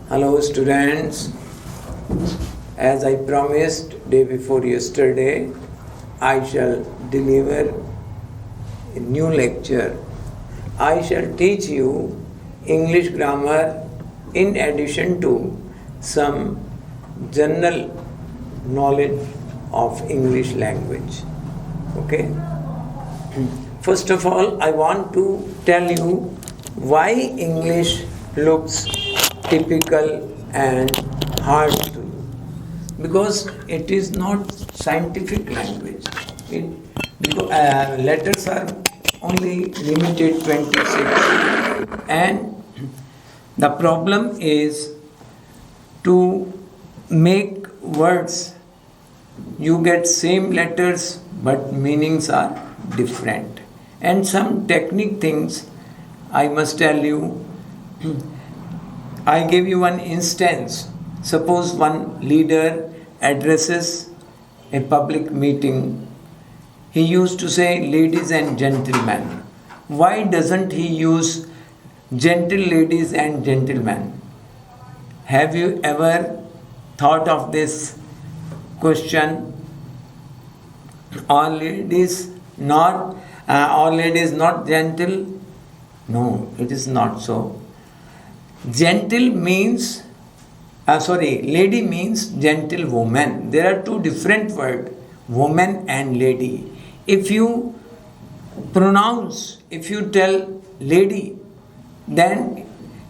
Hello students, as I promised day before yesterday, I shall deliver a new lecture. I shall teach you English grammar in addition to some general knowledge of English language. Okay? First of all, I want to tell you why English looks typical and hard to you. Because it is not scientific language. Letters are only limited 26, and the problem is to make words. You get same letters but meanings are different. And some technique things I must tell you. I give you one instance. Suppose one leader addresses a public meeting. He used to say, ladies and gentlemen. Why doesn't he use gentle ladies and gentlemen? Have you ever thought of this question? Are ladies not gentle? No, it is not so. Gentle means, lady means gentlewoman. There are two different words, woman and lady. If you tell lady, then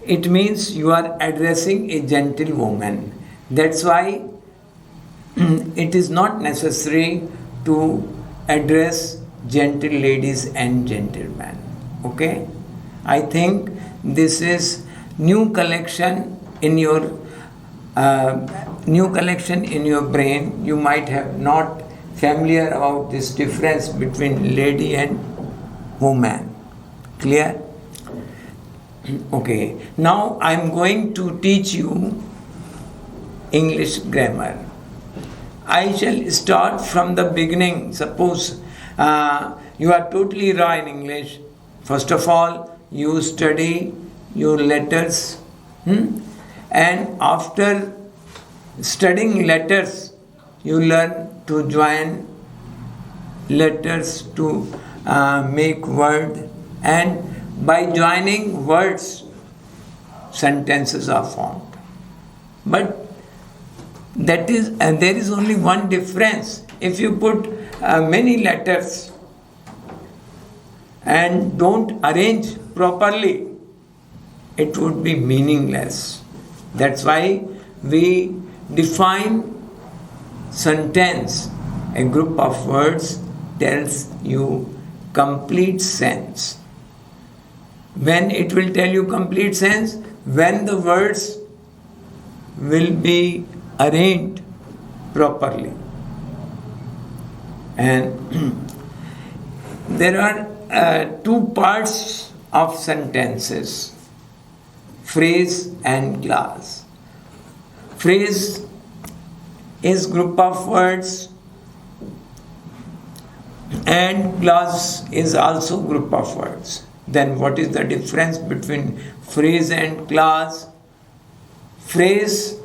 it means you are addressing a gentlewoman. That's why it is not necessary to address gentle ladies and gentlemen. Okay? I think this is new collection in your brain. You might have not familiar about this difference between lady and woman. Clear? Okay. Now I am going to teach you English grammar. I shall start from the beginning. Suppose you are totally raw in English. First of all, you study your letters, and after studying letters, you learn to join letters to make word, and by joining words, sentences are formed. But there is only one difference. If you put many letters and don't arrange properly, it would be meaningless. That's why we define sentence. A group of words tells you complete sense. When it will tell you complete sense? When the words will be arranged properly. And there are two parts of sentences: phrase and clause. Phrase is group of words, and clause is also group of words. Then what is the difference between phrase and clause? Phrase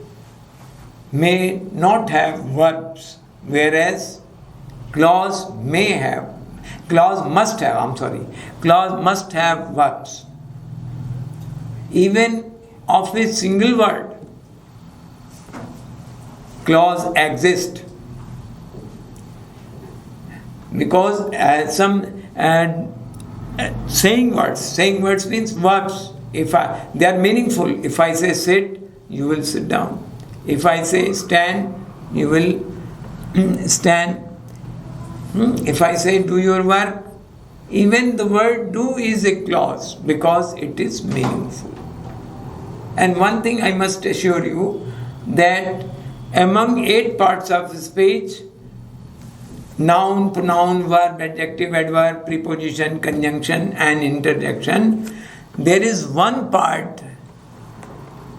may not have verbs, whereas clause must have verbs. Even of a single word, clause exists, because some saying words means verbs. They are meaningful. If I say sit, you will sit down. If I say stand, you will stand. If I say do your work, even the word do is a clause because it is meaningful. And one thing I must assure you, that among 8 parts of speech, noun, pronoun, verb, adjective, adverb, preposition, conjunction and interjection, there is one part,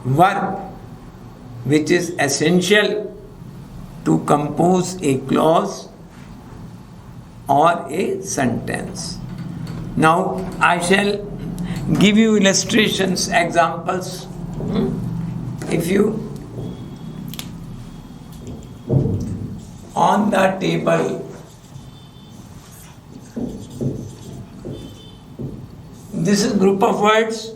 verb, which is essential to compose a clause or a sentence. Now I shall give you illustrations, examples. if you on the table, this is group of words,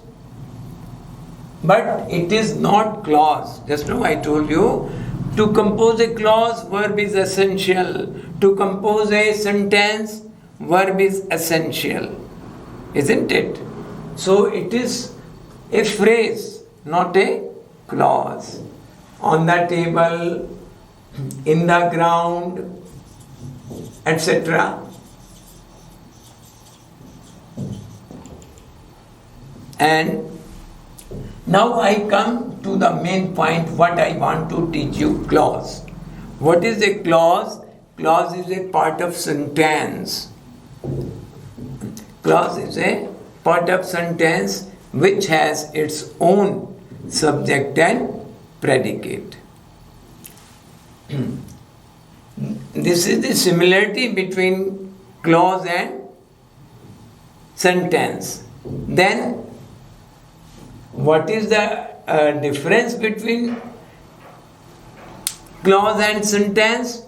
but it is not clause. Just now I told you, to compose a clause, verb is essential. To compose a sentence, verb is essential, isn't it? So it is a phrase, not a clause. On the table, in the ground, etc. And now I come to the main point, what I want to teach you, clause. What is a clause? Clause is a part of sentence. Clause is a part of sentence which has its own subject and predicate. This is the similarity between clause and sentence. Then, what is the difference between clause and sentence?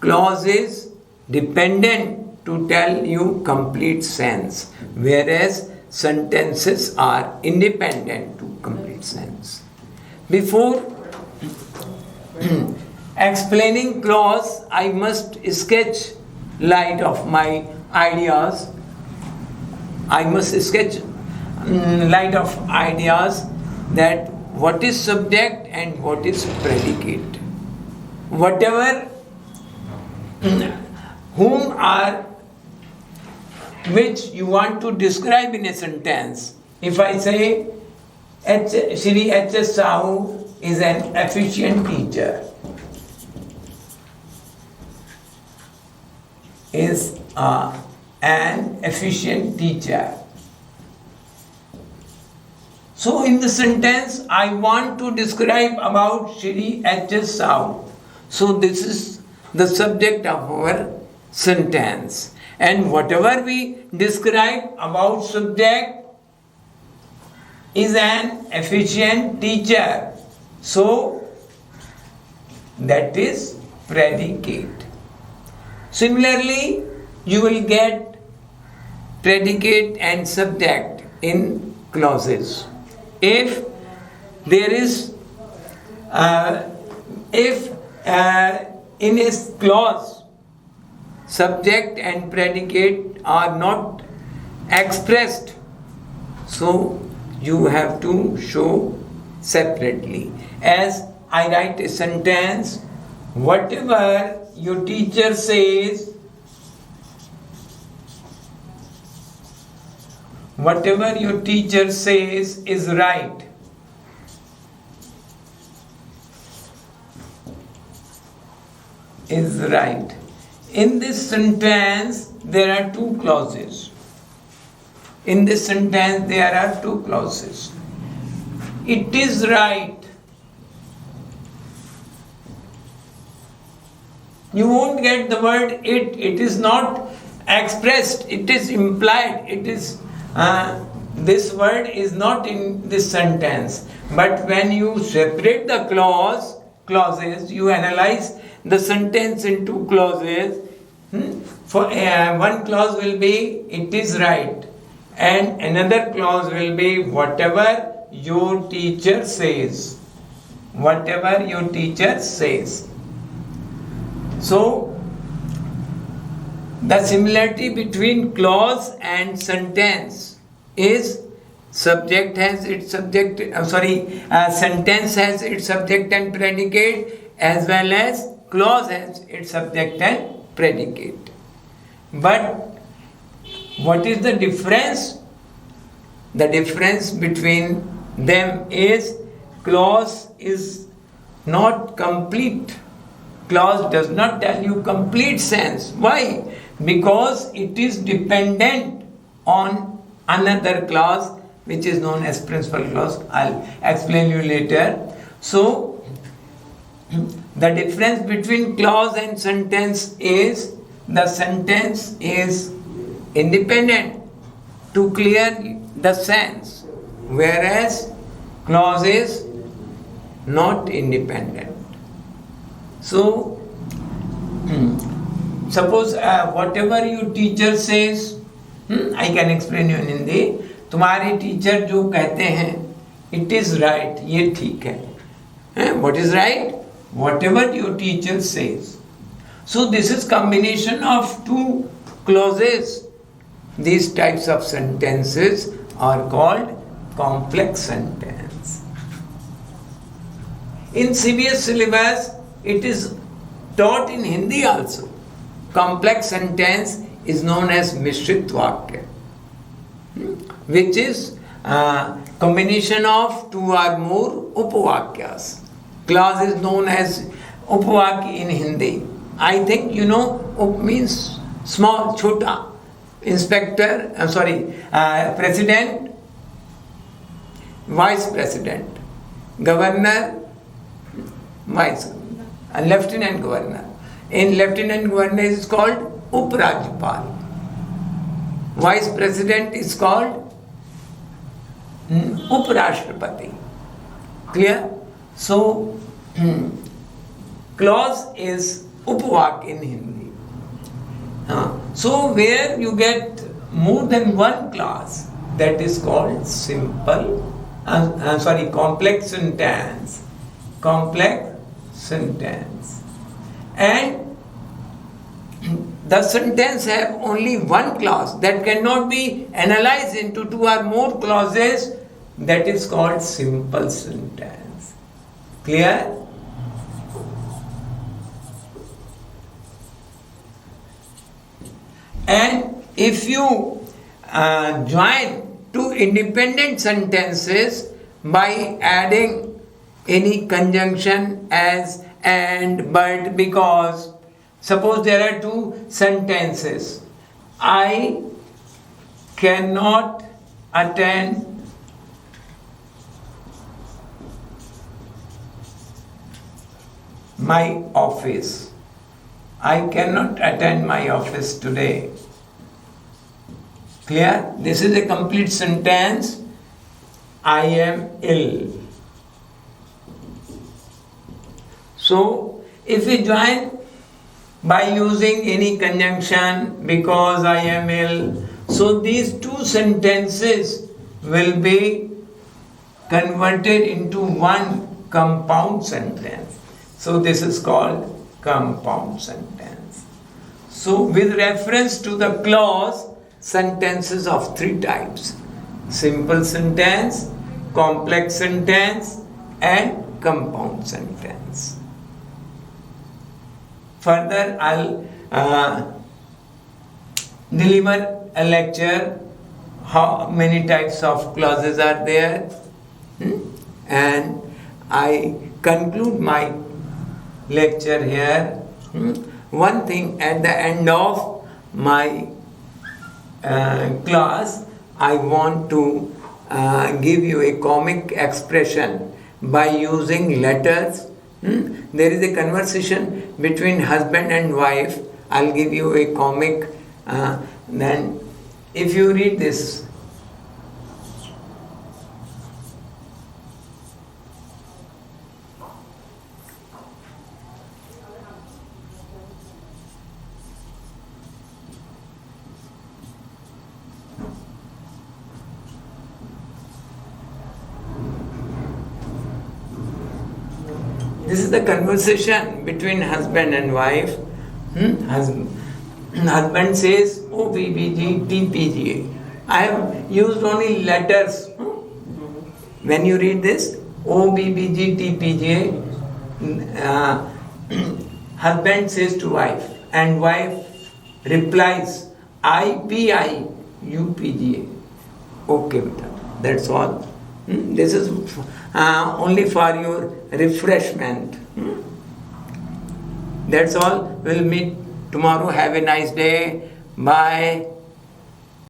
Clause is dependent to tell you complete sense, whereas sentences are independent to complete sense. Before explaining clause, I must sketch light of my ideas. I must sketch light of ideas that what is subject and what is predicate. Whatever, whom are, which you want to describe in a sentence. If I say Shri H.S. Sahu is an efficient teacher, is an efficient teacher. So in the sentence, I want to describe about Shri H.S. Sahu. So this is the subject of our sentence. And whatever we describe about subject is an efficient teacher. So that is predicate. Similarly, you will get predicate and subject in clauses. If there is, in a clause, subject and predicate are not expressed, so you have to show separately. As I write a sentence, whatever your teacher says, whatever your teacher says is right. Is right. In this sentence, there are two clauses. In this sentence, there are two clauses. It is right. You won't get the word it. It is not expressed. It is implied. It is this word is not in this sentence. But when you separate the clauses, you analyze the sentence into clauses. For one clause will be it is right, and another clause will be whatever your teacher says. Whatever your teacher says. So the similarity between clause and sentence is subject has its subject. Sentence has its subject and predicate, as well as clause has its subject and predicate. But what is the difference? The difference between them is clause is not complete. Clause does not tell you complete sense. Why? Because it is dependent on another clause which is known as principal clause. I'll explain you later. So the difference between clause and sentence is the sentence is independent to clear the sense, whereas clause is not independent. So, suppose whatever your teacher says, I can explain you in Hindi. तुम्हारे teacher जो कहते हैं, it is right, ये ठीक है. What is right? Whatever your teacher says. So this is combination of two clauses. These types of sentences are called complex sentence. In CBS syllabus, it is taught in Hindi also. Complex sentence is known as Mishrit Vakya, which is combination of two or more Upavakyas. Clause is known as Upavakya in Hindi. I think you know Up means small, chota. President, Vice President, Governor, Vice, Lieutenant Governor. In Lieutenant Governor is called Uprajyapal. Vice President is called Uprashtrapati. Clear? So, clause is Upavak in Hindi. So, where you get more than one clause, that is called complex sentence. Complex sentence. And the sentence have only one clause that cannot be analyzed into two or more clauses. That is called simple sentence. Clear? And if you join two independent sentences by adding any conjunction as, and, but, because, suppose there are two sentences. I cannot attend my office. I cannot attend my office today. Clear? This is a complete sentence. I am ill. So, if we join by using any conjunction, because I am ill, so these two sentences will be converted into one compound sentence. So, this is called compound sentence. So, with reference to the clause, sentences of three types: simple sentence, complex sentence, and compound sentence. Further, I'll deliver a lecture how many types of clauses are there, and I conclude my lecture here. One thing, at the end of my class, I want to give you a comic expression by using letters. There is a conversation between husband and wife. I'll give you a comic. Then, if you read this, this is the conversation between husband and wife. Husband says, O BBG, TPGA. I have used only letters. When you read this, O BBG, TPGA, husband says to wife, and wife replies, IPI, UPGA. Okay, that's all. This is only for your refreshment. That's all. We'll meet tomorrow. Have a nice day. Bye.